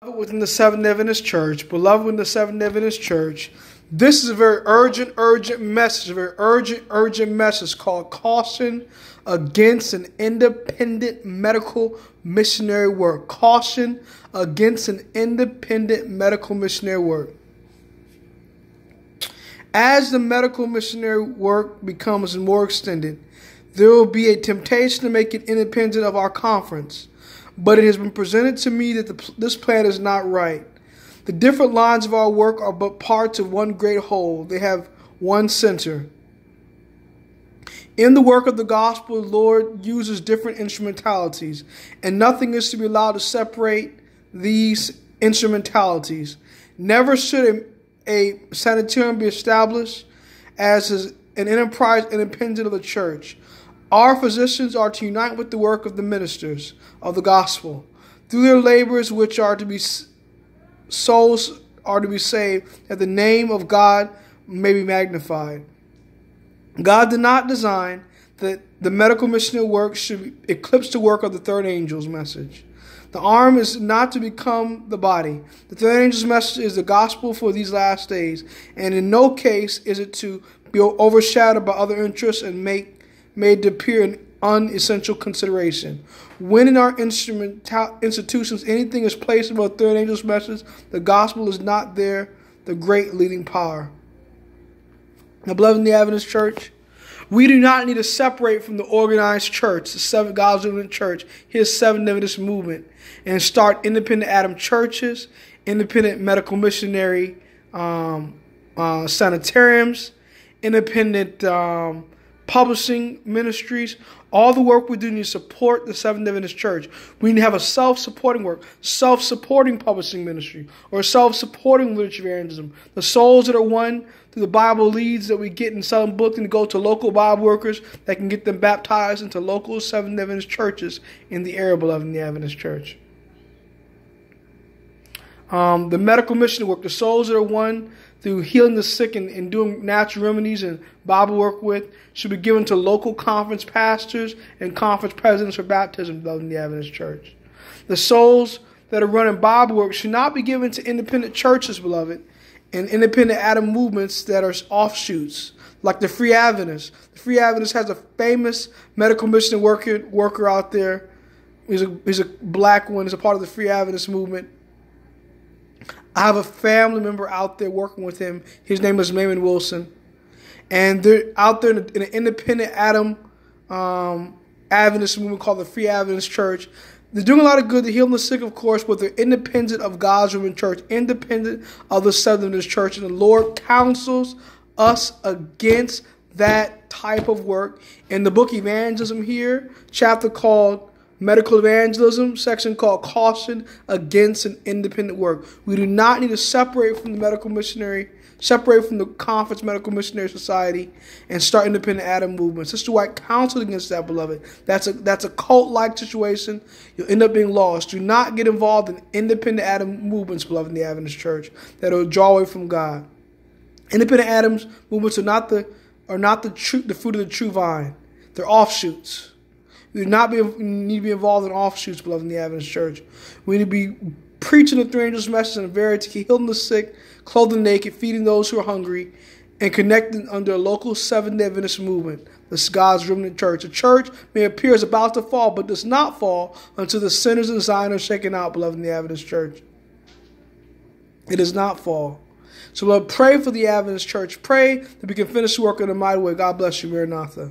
Within the Seventh Adventist Church, beloved within the Seventh Adventist Church, this is a very urgent message, a very urgent message called Caution Against an Independent Medical Missionary Work. Caution against an independent medical missionary work. As the medical missionary work becomes more extended, there will be a temptation to make it independent of our conference. But it has been presented to me that this plan is not right. The different lines of our work are but parts of one great whole. They have one center. In the work of the gospel, the Lord uses different instrumentalities, and nothing is to be allowed to separate these instrumentalities. Never should a sanitarium be established as an enterprise independent of the church. Our physicians are to unite with the work of the ministers of the gospel. Through their labors, which are to be souls are to be saved, that the name of God may be magnified. God did not design that the medical missionary work should eclipse the work of the third angel's message. The arm is not to become the body. The third angel's message is the gospel for these last days, and in no case is it to be overshadowed by other interests and made to appear an unessential consideration. When in our institutions anything is placed above the third angel's message, the gospel is not there, the great leading power. Now, beloved in the Adventist Church, we do not need to separate from the organized church, the Seventh God's Adventist Church, his Seventh Adventist movement, and start independent Adam churches, independent medical missionary sanitariums, independent publishing ministries. All the work we do need to support the Seventh Adventist Church. We need to have a self-supporting work, self-supporting publishing ministry, or self-supporting literature evangelism. The souls that are won through the Bible leads that we get in selling books and go to local Bible workers that can get them baptized into local Seventh Adventist churches in the area, beloved in the Adventist Church. The medical missionary work, the souls that are won through healing the sick and doing natural remedies and Bible work with, should be given to local conference pastors and conference presidents for baptism, beloved in the Adventist Church. The souls that are running Bible work should not be given to independent churches, beloved, and independent Adam movements that are offshoots, like the Free Adventist. The Free Adventist has a famous medical missionary worker out there. He's a black one. He's a part of the Free Adventist movement. I have a family member out there working with him. His name is Raymond Wilson. And they're out there in an independent Adam Adventist movement called the Free Adventist Church. They're doing a lot of good. They're healing the sick, of course, but they're independent of God's Roman Church, independent of the Seventh Adventist Church. And the Lord counsels us against that type of work. In the book Evangelism here, chapter called Medical Evangelism, section called Caution Against an Independent Work. We do not need to separate from the medical missionary, separate from the Conference Medical Missionary Society, and start independent Adam movements. Sister White counseled against that, beloved. That's a cult-like situation. You'll end up being lost. Do not get involved in independent Adam movements, beloved in the Adventist Church, that will draw away from God. Independent Adams movements are not the fruit of the true vine. They're offshoots. We do not need to be involved in offshoots, beloved in the Adventist Church. We need to be preaching the three angels' message in verity, healing the sick, clothing the naked, feeding those who are hungry, and connecting under a local Seventh Adventist movement, the God's Remnant Church. A church may appear as about to fall, but does not fall until the sinners in Zion are shaken out, beloved in the Adventist Church. It does not fall. So, Lord, pray for the Adventist Church. Pray that we can finish the work in a mighty way. God bless you, Maranatha.